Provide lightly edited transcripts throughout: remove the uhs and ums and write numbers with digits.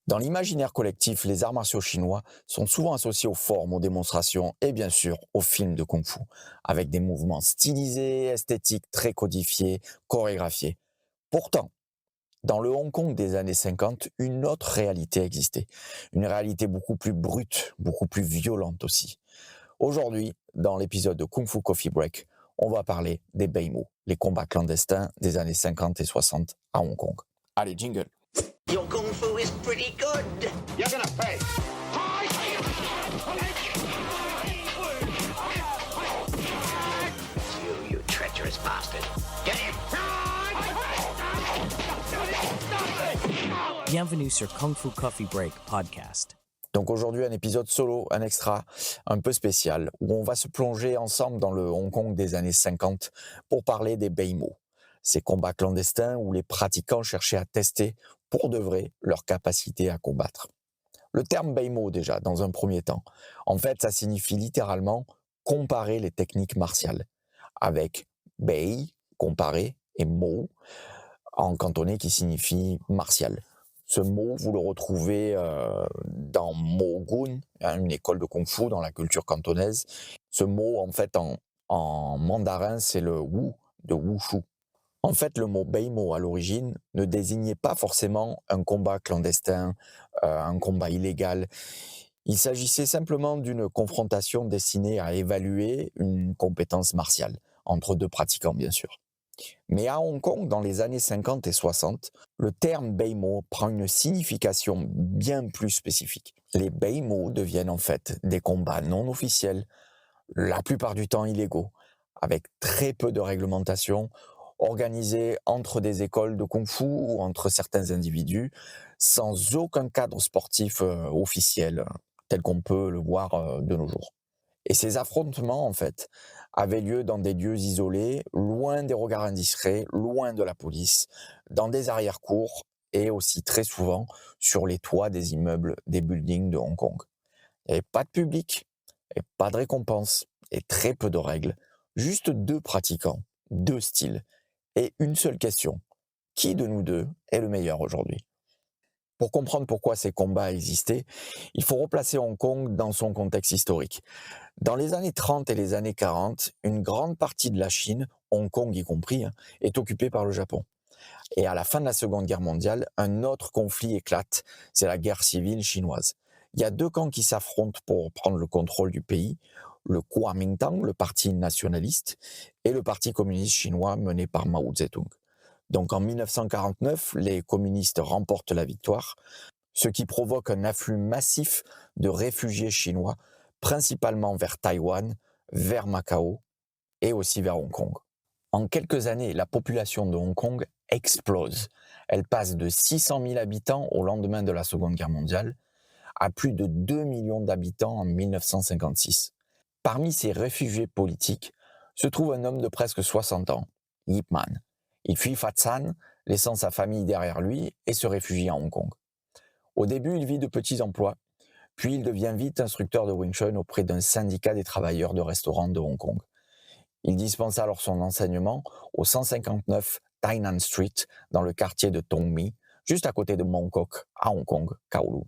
Dans l'imaginaire collectif, les arts martiaux chinois sont souvent associés aux formes, aux démonstrations et bien sûr aux films de kung-fu, avec des mouvements stylisés, esthétiques, très codifiés, chorégraphiés. Pourtant, dans le Hong Kong des années 50, une autre réalité existait. Une réalité beaucoup plus brute, beaucoup plus violente aussi. Aujourd'hui, dans l'épisode de Kung Fu Coffee Break, on va parler des Beimu, les combats clandestins des années 50 et 60 à Hong Kong. Allez, jingle! Your kung fu is pretty good. You're gonna pay. You treacherous bastard. Get him! Bienvenue sur Kung Fu Coffee Break podcast. Donc aujourd'hui, un épisode solo, un extra un peu spécial, où on va se plonger ensemble dans le Hong Kong des années 50 pour parler des Beimu, ces combats clandestins où les pratiquants cherchaient à tester pour de vrai leur capacité à combattre. Le terme Beimu déjà, dans un premier temps, en fait, ça signifie littéralement comparer les techniques martiales, avec Bei, comparer, et Mo, en cantonais qui signifie martial. Ce mot, vous le retrouvez dans Mo Gun, une école de kung-fu dans la culture cantonaise. Ce mot, en fait, en mandarin, c'est le Wu, de Wushu. En fait, le mot Beimo, à l'origine, ne désignait pas forcément un combat clandestin, un combat illégal. Il s'agissait simplement d'une confrontation destinée à évaluer une compétence martiale, entre deux pratiquants, bien sûr. Mais à Hong Kong, dans les années 50 et 60, le terme Beimo prend une signification bien plus spécifique. Les Beimo deviennent en fait des combats non officiels, la plupart du temps illégaux, avec très peu de réglementation, organisés entre des écoles de kung-fu ou entre certains individus, sans aucun cadre sportif officiel, tel qu'on peut le voir de nos jours. Et ces affrontements, en fait, avaient lieu dans des lieux isolés, loin des regards indiscrets, loin de la police, dans des arrière-cours et aussi très souvent sur les toits des immeubles, des buildings de Hong Kong. Il n'y avait pas de public, et pas de récompense, et très peu de règles. Juste deux pratiquants, deux styles, et une seule question. Qui de nous deux est le meilleur aujourd'hui ? Pour comprendre pourquoi ces combats existaient, il faut replacer Hong Kong dans son contexte historique. Dans les années 30 et les années 40, une grande partie de la Chine, Hong Kong y compris, est occupée par le Japon. Et à la fin de la Seconde Guerre mondiale, un autre conflit éclate, c'est la guerre civile chinoise. Il y a deux camps qui s'affrontent pour prendre le contrôle du pays, le Kuomintang, le parti nationaliste, et le parti communiste chinois mené par Mao Zedong. Donc en 1949, les communistes remportent la victoire, ce qui provoque un afflux massif de réfugiés chinois, principalement vers Taïwan, vers Macao et aussi vers Hong Kong. En quelques années, la population de Hong Kong explose. Elle passe de 600 000 habitants au lendemain de la Seconde Guerre mondiale à plus de 2 millions d'habitants en 1956. Parmi ces réfugiés politiques se trouve un homme de presque 60 ans, Yip Man. Il fuit Fatsan, laissant sa famille derrière lui et se réfugie à Hong Kong. Au début, il vit de petits emplois, puis il devient vite instructeur de Wing Chun auprès d'un syndicat des travailleurs de restaurants de Hong Kong. Il dispense alors son enseignement au 159 Tainan Street, dans le quartier de Tong Mi, juste à côté de Mong Kok, à Hong Kong, Kowloon.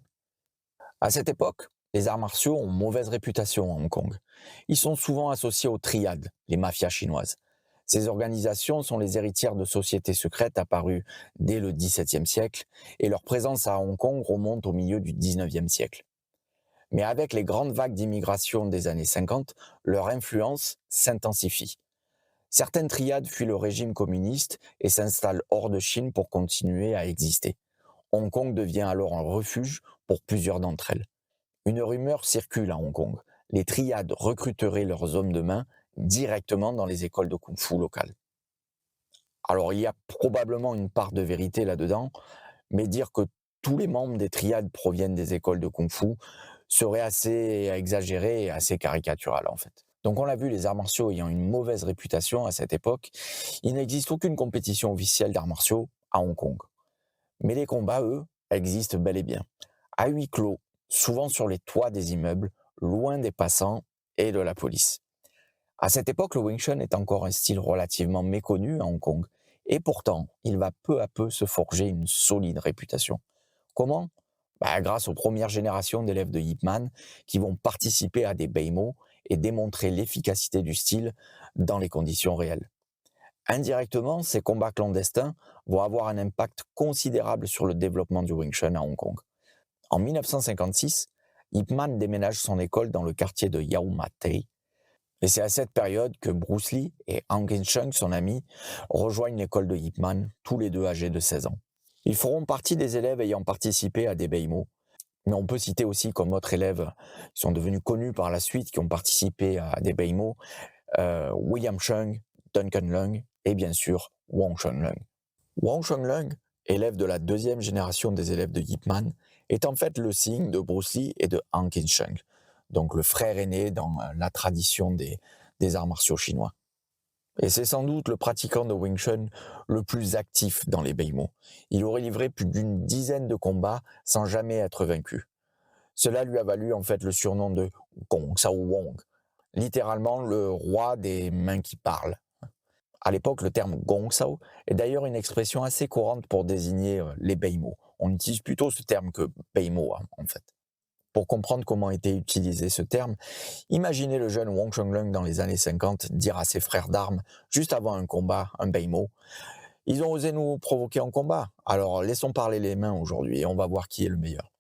À cette époque, les arts martiaux ont mauvaise réputation à Hong Kong. Ils sont souvent associés aux triades, les mafias chinoises. Ces organisations sont les héritières de sociétés secrètes apparues dès le XVIIe siècle et leur présence à Hong Kong remonte au milieu du XIXe siècle. Mais avec les grandes vagues d'immigration des années 50, leur influence s'intensifie. Certaines triades fuient le régime communiste et s'installent hors de Chine pour continuer à exister. Hong Kong devient alors un refuge pour plusieurs d'entre elles. Une rumeur circule à Hong Kong. Les triades recruteraient leurs hommes de main directement dans les écoles de kung-fu locales. Alors il y a probablement une part de vérité là-dedans, mais dire que tous les membres des triades proviennent des écoles de kung-fu serait assez exagéré et assez caricatural en fait. Donc on l'a vu, les arts martiaux ayant une mauvaise réputation à cette époque, il n'existe aucune compétition officielle d'arts martiaux à Hong Kong. Mais les combats, eux, existent bel et bien. À huis clos, souvent sur les toits des immeubles, loin des passants et de la police. À cette époque, le Wing Chun est encore un style relativement méconnu à Hong Kong, et pourtant, il va peu à peu se forger une solide réputation. Comment ? Grâce aux premières générations d'élèves de Ip Man qui vont participer à des Beimo et démontrer l'efficacité du style dans les conditions réelles. Indirectement, ces combats clandestins vont avoir un impact considérable sur le développement du Wing Chun à Hong Kong. En 1956, Ip Man déménage son école dans le quartier de Yau Ma Tei, et c'est à cette période que Bruce Lee et Han Kin-chung, son ami, rejoignent l'école de Ip Man, tous les deux âgés de 16 ans. Ils feront partie des élèves ayant participé à des Beimo, mais on peut citer aussi comme autres élèves qui sont devenus connus par la suite, qui ont participé à des Beimo, William Cheung, Duncan Leung et bien sûr Wong Chun Leung. Wong Chun Leung, élève de la deuxième génération des élèves de Ip Man, est en fait le signe de Bruce Lee et de Han Kin-chung, donc le frère aîné dans la tradition des arts martiaux chinois. Et c'est sans doute le pratiquant de Wing Chun le plus actif dans les Beimo. Il aurait livré plus d'une dizaine de combats sans jamais être vaincu. Cela lui a valu en fait le surnom de Gong Sao Wong, littéralement le roi des mains qui parlent. À l'époque, le terme Gong Sao est d'ailleurs une expression assez courante pour désigner les Beimo. On utilise plutôt ce terme que Beimo en fait. Pour comprendre comment était utilisé ce terme, imaginez le jeune Wong Chun Leung dans les années 50 dire à ses frères d'armes, juste avant un combat, un Beimo, « Ils ont osé nous provoquer en combat, alors laissons parler les mains aujourd'hui et on va voir qui est le meilleur. »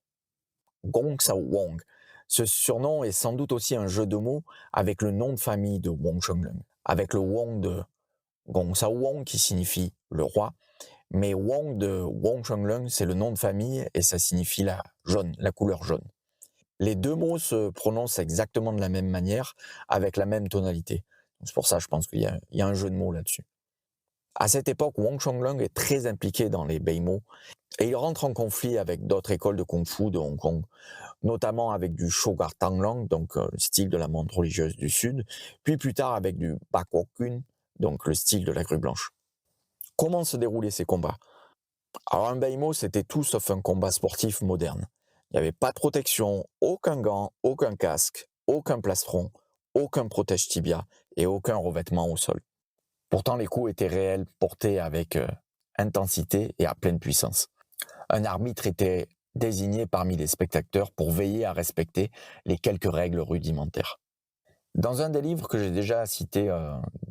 Gong Sao Wong. Ce surnom est sans doute aussi un jeu de mots avec le nom de famille de Wong Chun Leung, avec le Wong de Gong Sao Wong qui signifie le roi, mais Wong de Wong Chun Leung, c'est le nom de famille et ça signifie la jaune, la couleur jaune. Les deux mots se prononcent exactement de la même manière, avec la même tonalité. C'est pour ça, je pense qu'il y a un jeu de mots là-dessus. À cette époque, Wong Chun Leung est très impliqué dans les Beimo et il rentre en conflit avec d'autres écoles de Kung-Fu de Hong Kong, notamment avec du Shogar Tang Long, donc le style de la montre religieuse du Sud, puis plus tard avec du Bak Kok Kun, donc le style de la grue blanche. Comment se déroulaient ces combats? Alors un Beimo, c'était tout sauf un combat sportif moderne. Il n'y avait pas de protection, aucun gant, aucun casque, aucun plastron, aucun protège-tibia et aucun revêtement au sol. Pourtant, les coups étaient réels, portés avec intensité et à pleine puissance. Un arbitre était désigné parmi les spectateurs pour veiller à respecter les quelques règles rudimentaires. Dans un des livres que j'ai déjà cité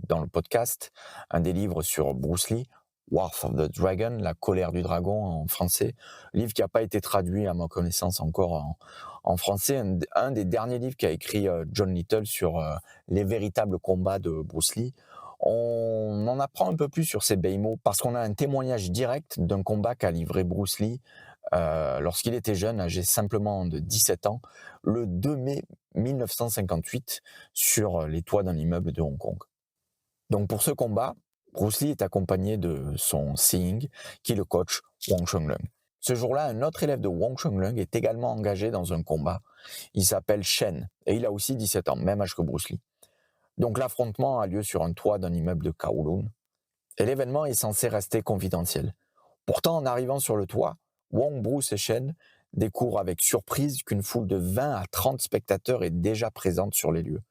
dans le podcast, un des livres sur Bruce Lee, Wrath of the Dragon, La colère du dragon en français, livre qui n'a pas été traduit à ma connaissance encore en français, un des derniers livres qu'a écrit John Little sur les véritables combats de Bruce Lee. On en apprend un peu plus sur ces Beimo parce qu'on a un témoignage direct d'un combat qu'a livré Bruce Lee lorsqu'il était jeune, âgé simplement de 17 ans, le 2 mai 1958 sur les toits d'un immeuble de Hong Kong. Donc pour ce combat, Bruce Lee est accompagné de son Seeing, qui est le coach Wong Chun Leung. Ce jour-là, un autre élève de Wong Chun Leung est également engagé dans un combat. Il s'appelle Shen et il a aussi 17 ans, même âge que Bruce Lee. Donc l'affrontement a lieu sur un toit d'un immeuble de Kowloon et l'événement est censé rester confidentiel. Pourtant, en arrivant sur le toit, Wong, Bruce et Shen découvrent avec surprise qu'une foule de 20 à 30 spectateurs est déjà présente sur les lieux.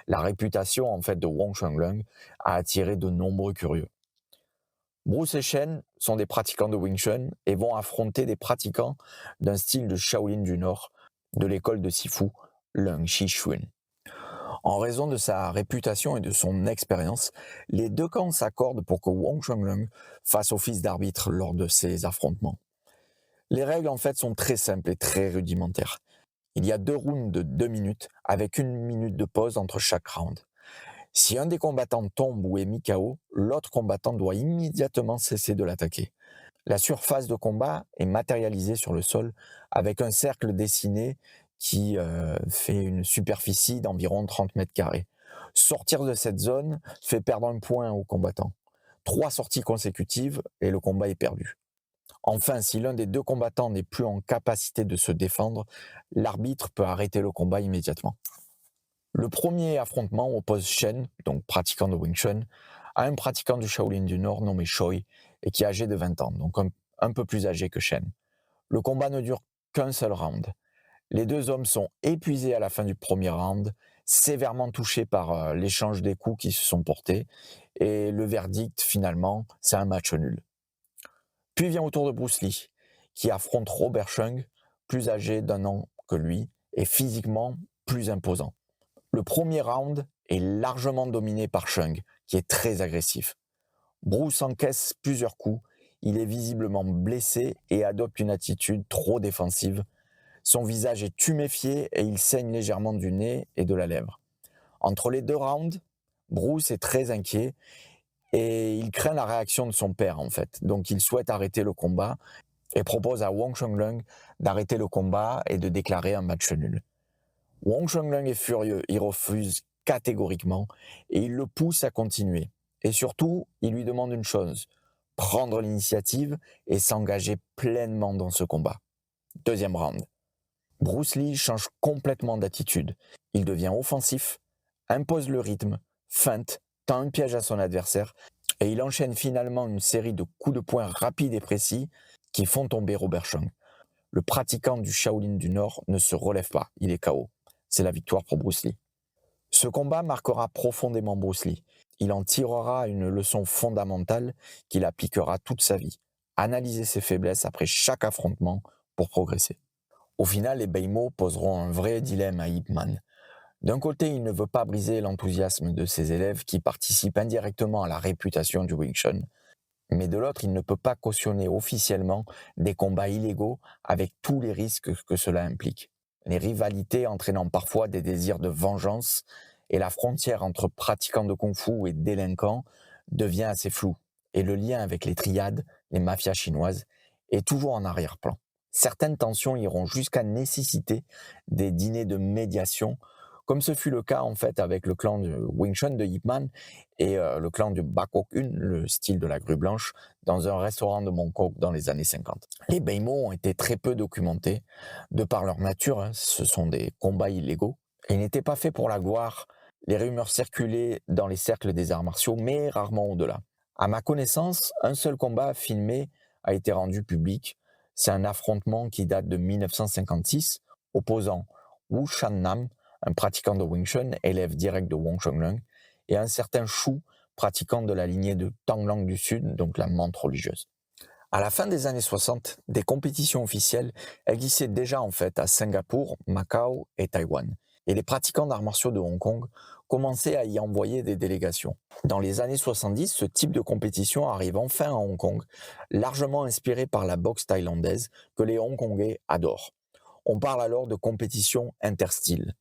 La réputation en fait de Wong Chun Leung a attiré de nombreux curieux. Bruce et Shen sont des pratiquants de Wing Chun et vont affronter des pratiquants d'un style de Shaolin du Nord, de l'école de Sifu, Leung Chi Shun. En raison de sa réputation et de son expérience, les deux camps s'accordent pour que Wong Chun Leung fasse office d'arbitre lors de ces affrontements. Les règles en fait sont très simples et très rudimentaires. Il y a 2 rounds de 2 minutes avec 1 minute de pause entre chaque round. Si un des combattants tombe ou est mis KO, l'autre combattant doit immédiatement cesser de l'attaquer. La surface de combat est matérialisée sur le sol avec un cercle dessiné qui fait une superficie d'environ 30 mètres carrés. Sortir de cette zone fait perdre un point au combattant. 3 sorties consécutives et le combat est perdu. Enfin, si l'un des deux combattants n'est plus en capacité de se défendre, l'arbitre peut arrêter le combat immédiatement. Le premier affrontement oppose Shen, donc pratiquant de Wing Chun, à un pratiquant du Shaolin du Nord nommé Choi et qui est âgé de 20 ans, donc un peu plus âgé que Shen. Le combat ne dure qu'un seul round. Les deux hommes sont épuisés à la fin du premier round, sévèrement touchés par l'échange des coups qui se sont portés, et le verdict, finalement, c'est un match nul. Puis vient au tour de Bruce Lee, qui affronte Robert Cheung plus âgé d'1 an que lui et physiquement plus imposant. Le premier round est largement dominé par Chung, qui est très agressif. Bruce encaisse plusieurs coups, il est visiblement blessé et adopte une attitude trop défensive. Son visage est tuméfié et il saigne légèrement du nez et de la lèvre. Entre les 2 rounds, Bruce est très inquiet et il craint la réaction de son père en fait. Donc il souhaite arrêter le combat et propose à Wong Chunlung d'arrêter le combat et de déclarer un match nul. Wong Chunlung est furieux, il refuse catégoriquement et il le pousse à continuer. Et surtout, il lui demande une chose, prendre l'initiative et s'engager pleinement dans ce combat. Deuxième round. Bruce Lee change complètement d'attitude. Il devient offensif, impose le rythme, feinte, tend un piège à son adversaire et il enchaîne finalement une série de coups de poing rapides et précis qui font tomber Robert Chung. Le pratiquant du Shaolin du Nord ne se relève pas, il est KO. C'est la victoire pour Bruce Lee. Ce combat marquera profondément Bruce Lee. Il en tirera une leçon fondamentale qu'il appliquera toute sa vie. Analyser ses faiblesses après chaque affrontement pour progresser. Au final, les Beimo poseront un vrai dilemme à Ip Man. D'un côté, il ne veut pas briser l'enthousiasme de ses élèves qui participent indirectement à la réputation du Wing Chun. Mais de l'autre, il ne peut pas cautionner officiellement des combats illégaux avec tous les risques que cela implique. Les rivalités entraînant parfois des désirs de vengeance et la frontière entre pratiquants de kung-fu et délinquants devient assez floue. Et le lien avec les triades, les mafias chinoises, est toujours en arrière-plan. Certaines tensions iront jusqu'à nécessiter des dîners de médiation, comme ce fut le cas en fait avec le clan du Wing Chun de Ip Man et le clan du Bakok-un, le style de la grue blanche, dans un restaurant de Mongkok dans les années 50. Les Beimo ont été très peu documentés, de par leur nature, ce sont des combats illégaux, et ils n'étaient pas faits pour la gloire. Les rumeurs circulaient dans les cercles des arts martiaux, mais rarement au-delà. À ma connaissance, un seul combat filmé a été rendu public. C'est un affrontement qui date de 1956, opposant Wu Shan-nam, un pratiquant de Wing Chun, élève direct de Wong Chunlung, et un certain Shu, pratiquant de la lignée de Tanglang du Sud, donc la menthe religieuse. À la fin des années 60, des compétitions officielles existaient déjà en fait à Singapour, Macao et Taïwan. Et les pratiquants d'arts martiaux de Hong Kong commençaient à y envoyer des délégations. Dans les années 70, ce type de compétition arrive enfin à Hong Kong, largement inspiré par la boxe thaïlandaise que les Hongkongais adorent. On parle alors de compétition interstyle.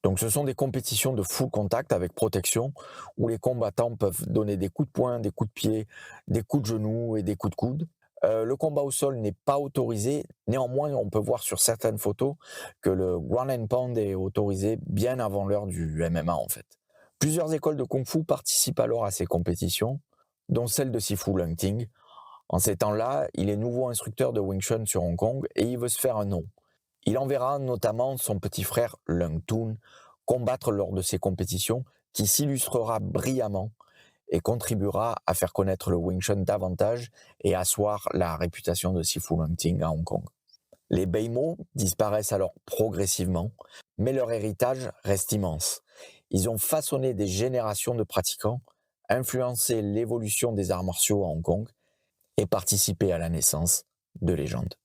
Donc ce sont des compétitions de full contact avec protection où les combattants peuvent donner des coups de poing, des coups de pied, des coups de genoux et des coups de coude. Le combat au sol n'est pas autorisé. Néanmoins, on peut voir sur certaines photos que le ground and pound est autorisé bien avant l'heure du MMA en fait. Plusieurs écoles de kung-fu participent alors à ces compétitions, dont celle de Sifu Lung Ting. En ces temps-là, il est nouveau instructeur de Wing Chun sur Hong Kong et il veut se faire un nom. Il enverra notamment son petit frère Lung Toon combattre lors de ces compétitions qui s'illustrera brillamment et contribuera à faire connaître le Wing Chun davantage et asseoir la réputation de Sifu Lung Ting à Hong Kong. Les Beimo disparaissent alors progressivement, mais leur héritage reste immense. Ils ont façonné des générations de pratiquants, influencé l'évolution des arts martiaux à Hong Kong et participé à la naissance de légendes.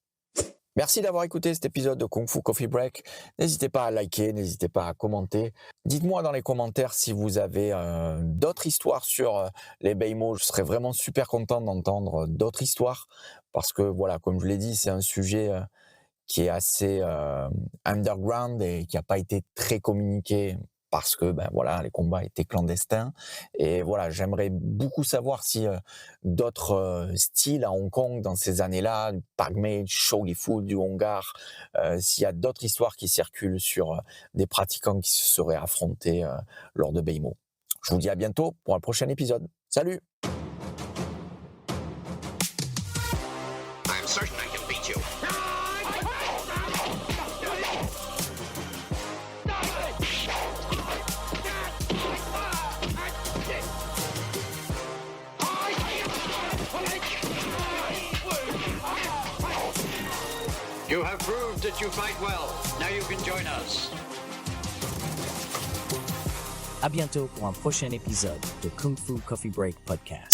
Merci d'avoir écouté cet épisode de Kung Fu Coffee Break. N'hésitez pas à liker, n'hésitez pas à commenter. Dites-moi dans les commentaires si vous avez d'autres histoires sur les Beimo. Je serais vraiment super content d'entendre d'autres histoires parce que voilà, comme je l'ai dit, c'est un sujet qui est assez underground et qui n'a pas été très communiqué parce que voilà, les combats étaient clandestins. Et voilà, j'aimerais beaucoup savoir si d'autres styles à Hong Kong dans ces années-là, du Pak Mei, du Show Gifu, du Hongar, s'il y a d'autres histoires qui circulent sur des pratiquants qui se seraient affrontés lors de Beimo. Je vous dis à bientôt pour un prochain épisode. Salut! I'm certain I can beat you. You have proved that you fight well. Now you can join us. À bientôt pour un prochain épisode de Kung Fu Coffee Break Podcast.